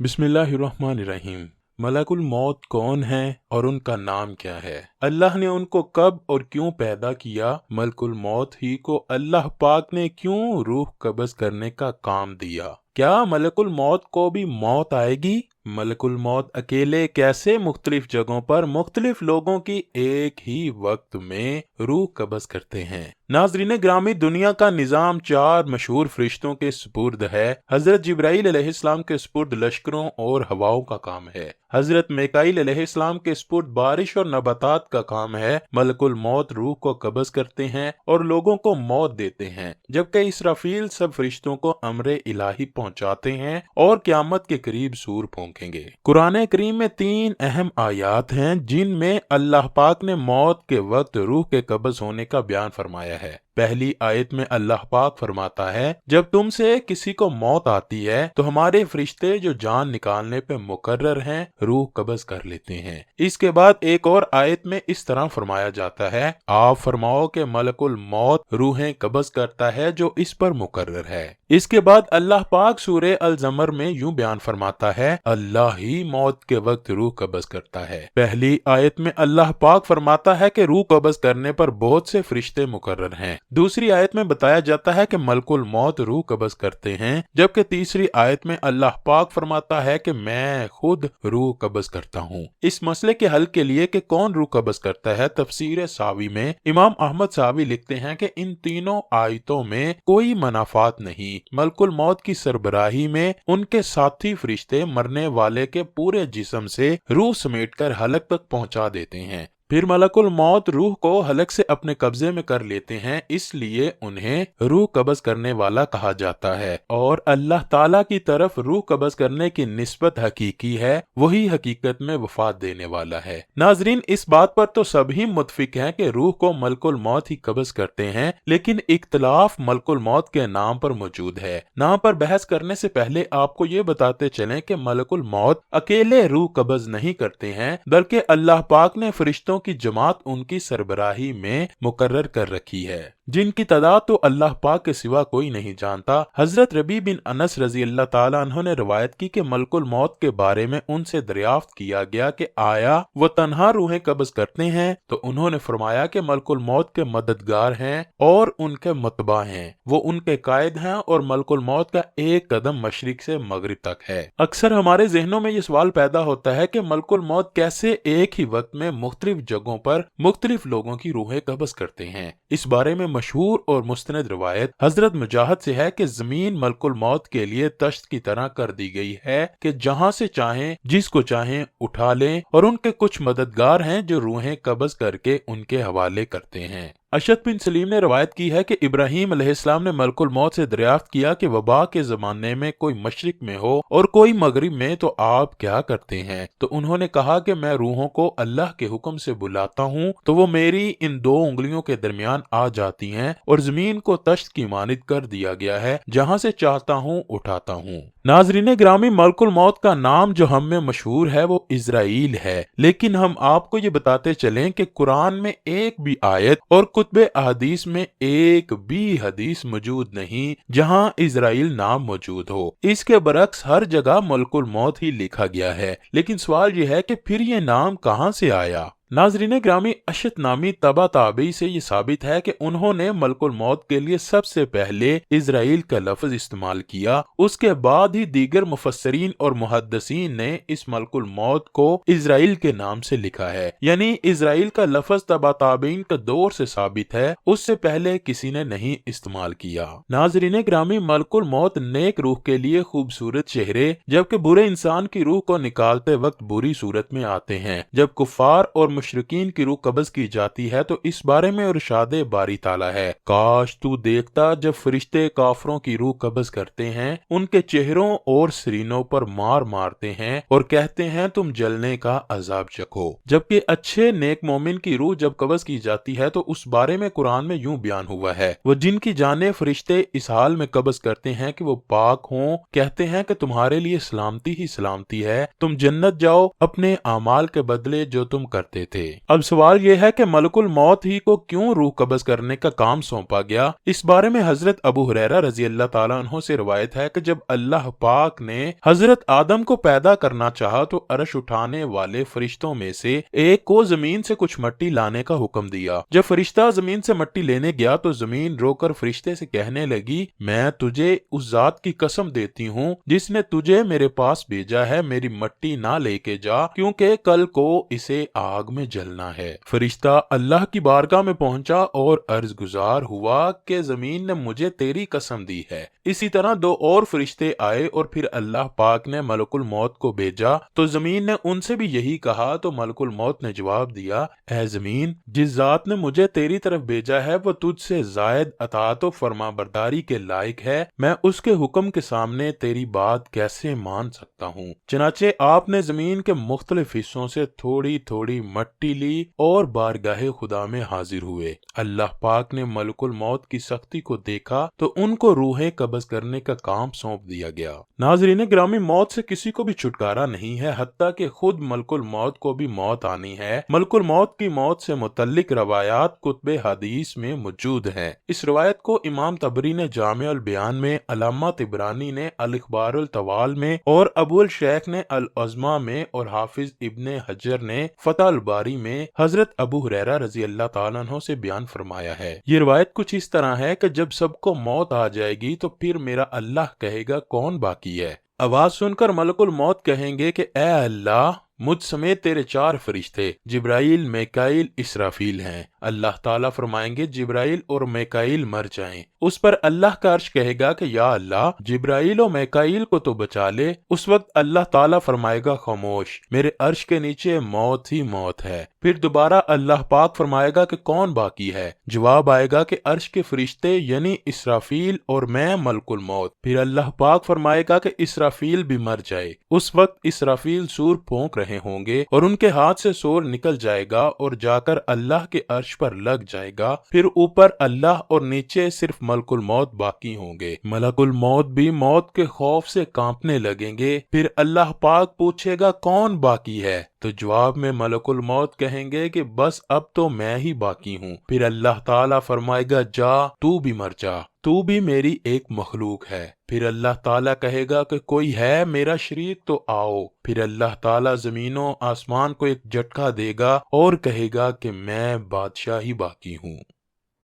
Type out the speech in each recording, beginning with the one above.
बिस्मिल्लाहिर्रहमानिर्रहीम। मलकुल मौत कौन है और उनका नाम क्या है? अल्लाह ने उनको कब और क्यों पैदा किया? मलकुल मौत ही को अल्लाह पाक ने क्यों रूह कब्ज करने का काम दिया? क्या मलकुल मौत को भी मौत आएगी? मलकुल मौत अकेले कैसे मुख्तलिफ जगहों पर मुख्तलिफ लोगों की एक ही वक्त में रूह कब्ज करते हैं? नाज़रीन ग्रामी, दुनिया का निज़ाम चार मशहूर फरिश्तों के सुपुर्द है। हजरत जिब्राईल अलैहिस्सलाम के सुपुर्द लश्करों और हवाओं का काम है। हजरत मिकाईल अलैहिस्सलाम के सुपुर्द बारिश और नबातात का काम है। मलकुल मौत रूह को कब्ज करते हैं और लोगों को मौत देते हैं, जबकि इसराफील सब फरिश्तों को अमरे इलाही पहुंचाते हैं और क़यामत के करीब सूर फूंकेंगे। कुरान करीम में तीन अहम आयात हैं जिनमें अल्लाह पाक ने मौत के वक्त रूह के कब्ज होने का बयान फरमाया है। पहली आयत में अल्लाह पाक फरमाता है, जब तुमसे किसी को मौत आती है तो हमारे फरिश्ते जो जान निकालने पे मुकर्रर हैं रूह कब्ज कर लेते हैं। इसके बाद एक और आयत में इस तरह फरमाया जाता है, आप फरमाओ कि मलकुल मौत रूहें कब्ज करता है जो इस पर मुकर्रर है। इसके बाद अल्लाह पाक सूरे अल ज़मर में यूं बयान फरमाता है, अल्लाह ही मौत के वक्त रूह कब्ज करता है। पहली आयत में अल्लाह पाक फरमाता है कि रूह कब्ज करने पर बहुत से फरिश्ते मुकर्रर हैं। दूसरी आयत में बताया जाता है कि मलकुल मौत रूह कब्ज करते हैं, जबकि तीसरी आयत में अल्लाह पाक फरमाता है कि मैं खुद रूह कब्ज करता हूँ। इस मसले के हल के लिए कि कौन रूह कब्ज करता है, तफसीर सावी में इमाम अहमद सावी लिखते हैं कि इन तीनों आयतों में कोई मनाफात नहीं। मलकुल मौत की सरबराही में उनके साथी फरिश्ते मरने वाले के पूरे जिस्म से रूह समेटकर हलक तक पहुंचा देते हैं। फिर मलकुल मौत रूह को हलक से अपने कब्जे में कर लेते हैं, इसलिए उन्हें रूह कब्ज करने वाला कहा जाता है। और अल्लाह ताला की तरफ रूह कब्ज करने की निस्बत हकीकी है, वही हकीकत में वफात देने वाला है। नाजरीन, इस बात पर तो सभी मुत्फिक हैं कि रूह को मलकुल मौत ही कब्ज करते हैं, लेकिन इख्तलाफ मलकुल मौत के नाम पर मौजूद है। नाम पर बहस करने से पहले आपको ये बताते चलें कि मलकुल मौत अकेले रूह कब्ज नहीं करते हैं, बल्कि अल्लाह पाक ने फरिश्तों की जमात उनकी सरबराही में मुकर्रर कर रखी है, जिनकी तादाद तो अल्लाह पाक के सिवा कोई नहीं जानता। हजरत रबी बिन अनस रजी अल्लाह ताला अन्हु ने रवायत की कि मलकुल मौत के बारे में उनसे दरियाफ्त किया गया कि आया वो तन्हा रूहें कब्ज करते हैं, तो उन्होंने फरमाया कि मलकुल मौत के मददगार हैं और उनके मतबा हैं, वो उनके कायद हैं और मलकुल मौत का एक कदम मशरिक से मगरिब तक है। अक्सर हमारे जहनों में ये सवाल पैदा होता है कि मलकुल मौत कैसे एक ही वक्त में मुख्तलिफ जगहों पर मुख्तलिफ लोगों की रूहें कब्ज करते हैं। इस बारे में मशहूर और मुस्तनद रिवायत हजरत मुजाहिद से है कि जमीन मलकुल मौत के लिए तश्त की तरह कर दी गई है कि जहां से चाहें जिसको चाहें उठा लें, और उनके कुछ मददगार हैं जो रूहें कब्ज करके उनके हवाले करते हैं। अशद बिन सलीम ने रवायत की है कि इब्राहीम अलैहिस्सलाम ने मलकुल मौत से दरियाफ्त किया कि वबा के जमाने में कोई मशरिक में हो और कोई मगरिब में, तो आप क्या करते हैं? तो उन्होंने कहा कि मैं रूहों को अल्लाह के हुक्म से बुलाता हूँ तो वो मेरी इन दो उंगलियों के दरमियान आ जाती हैं, और जमीन को तश्त की मानिद कर दिया गया है, जहाँ से चाहता हूँ उठाता हूँ। नाजरीन ग्रामी, मलकुल मौत का नाम जो हम में मशहूर है वो इजराइल है, लेकिन हम आपको ये बताते चलें कि कुरान में एक भी आयत और कुतुबे अहदीस में एक भी हदीस मौजूद नहीं जहां इजराइल नाम मौजूद हो। इसके बरक्स हर जगह मलकुल मौत ही लिखा गया है। लेकिन सवाल यह है कि फिर ये नाम कहां से आया? नाजरीन ग्रामी, अशत नामी तबा ताबी से ये साबित है कि उन्होंने मलकुल मौत के लिए सबसे पहले इजराइल का लफ्ज इस्तेमाल किया। उसके बाद ही दीगर मुफस्सरीन और मुहद्दिसीन ने इस मलकुल मौत को इजराइल के नाम से लिखा है। यानी इजराइल का लफ्ज तबा ताबीन का दौर से साबित है, उससे पहले किसी ने नहीं इस्तेमाल किया। नाजरीन ग्रामी, मलकुल मौत नेक रूह के लिए खूबसूरत चेहरे, जबकि बुरे इंसान की रूह को निकालते वक्त बुरी सूरत में आते हैं। जब कुफार और मुशरिकीन की रूह कब्ज की जाती है तो इस बारे में इरशाद बारी ताला है, काश तू देखता जब फरिश्ते काफरों की रूह कब्ज करते हैं, उनके चेहरों और सीनों पर मार मारते हैं और कहते हैं तुम जलने का अजाब चखो। जबकि अच्छे नेक मोमिन की रूह जब कब्ज की जाती है तो उस बारे में कुरान में यूं बयान हुआ है, वो जिनकी जाने फरिश्ते इस हाल में कब्ज करते हैं कि वो पाक हों, कहते हैं कि तुम्हारे लिए सलामती ही सलामती है, तुम जन्नत जाओ अपने आमाल के बदले जो तुम करते रहे थे। अब सवाल ये है कि मलकुल मौत ही को क्यों रूह कब्ज करने का काम सौंपा गया। इस बारे में हजरत अबू हुरैरा रजी अल्लाह ताला अन्हु से रिवायत है कि जब अल्लाह पाक ने हजरत आदम को पैदा करना चाहा तो अर्श उठाने वाले फरिश्तों में से एक को जमीन से कुछ मट्टी लाने का हुक्म दिया। जब फरिश्ता जमीन से मट्टी लेने गया तो जमीन रोकर फरिश्ते से कहने लगी, मैं तुझे उस जात की कसम देती हूँ जिसने तुझे मेरे पास भेजा है, मेरी मट्टी ना लेके जा, क्योंकि कल को इसे आग में जलना है। फरिश्ता अल्लाह की बारगाह में पहुंचा और अर्ज गुजार हुआ कि जमीन ने मुझे तेरी कसम दी है। इसी तरह दो और फरिश्ते आए और फिर अल्लाह पाक ने मलकुल मौत को भेजा तो जमीन ने उनसे भी यही कहा तो मलकुल मौत ने जवाब दिया, ऐ जमीन, जिस जात ने मुझे तेरी तरफ भेजा है वो तुझसे जायद अताअत व फरमाबरदारी के लायक है, मैं उसके हुक्म के सामने तेरी बात कैसे मान सकता हूँ। चनाचे आपने जमीन के मुख्तलिफ हिस्सों से थोड़ी थोड़ी मट्टी ली और बारगाहे खुदा में हाजिर हुए। अल्लाह पाक ने मलकुल मौत की सख्ती को देखा तो उनको रूहें कब्ज करने का काम सौंप दिया गया। नाज़रीन ग्रामी, मौत से किसी को भी छुटकारा नहीं है, हत्ता कि खुद मलकुल मौत को भी मौत आनी है। मलकुल मौत की मौत से मुतल्लिक रवायात कुतुब हदीस में मौजूद हैं। इस रवायत को इमाम तबरी ने जामे अल बयान में, अल्लामा तिबरानी ने अल इखबार अल तवाल में और अबुल शेख ने अल अज़मा में और हाफिज इब्ने हजर ने फतह अल बारी में हजरत अबू हुरैरा रजी अल्लाह ताला अन्हु से बयान फरमाया है। ये रवायत कुछ इस तरह है कि जब सबको मौत आ जाएगी तो फिर मेरा अल्लाह कहेगा, कौन बाकी है। आवाज सुनकर मलकुल मौत कहेंगे कि ए अल्लाह, मुझ समेत तेरे चार फरिश्ते जिब्राइल, मीकाईल, इसराफील हैं। अल्लाह ताला फरमाएंगे, जिब्राइल और मीकाईल मर जाएं। उस पर अल्लाह का अर्श कहेगा कि या अल्लाह, जिब्राइल और मीकाईल को तो बचा ले। उस वक्त अल्लाह ताला फरमाएगा, खामोश, मेरे अर्श के नीचे मौत ही मौत है। फिर दोबारा अल्लाह पाक फरमाएगा कि कौन बाकी है। जवाब आएगा कि अर्श के फरिश्ते यानी इसराफील और मैं मलकुल मौत। फिर अल्लाह पाक फरमाएगा कि इसराफील भी मर जाए। उस वक्त इसराफील सूर फूंक रहे होंगे और उनके हाथ से सूर निकल जाएगा और जाकर अल्लाह के अर्श पर लग जाएगा। फिर ऊपर अल्लाह और नीचे सिर्फ मलकुल मौत बाकी होंगे। मलकुल मौत भी मौत के खौफ से कांपने लगेंगे। फिर अल्लाह पाक पूछेगा, कौन बाकी है। तो जवाब में मलकुल मौत कहेंगे कि बस अब तो मैं ही बाकी हूँ। फिर अल्लाह ताला फरमाएगा, जा, तू भी मर जा, तू भी मेरी एक मखलूक है। फिर अल्लाह ताला कहेगा कि कोई है मेरा शरीक तो आओ। फिर अल्लाह ताला जमीनों आसमान को एक झटका देगा और कहेगा कि मैं बादशाह ही बाकी हूँ।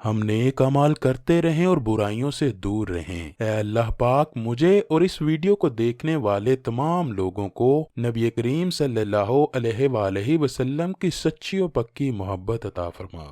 हम नेक अमाल करते रहें और बुराइयों से दूर रहें। ऐ अल्लाह पाक, मुझे और इस वीडियो को देखने वाले तमाम लोगों को नबी करीम सल्लल्लाहु अलैहि वसल्लम की सच्ची और पक्की मोहब्बत अता फरमा।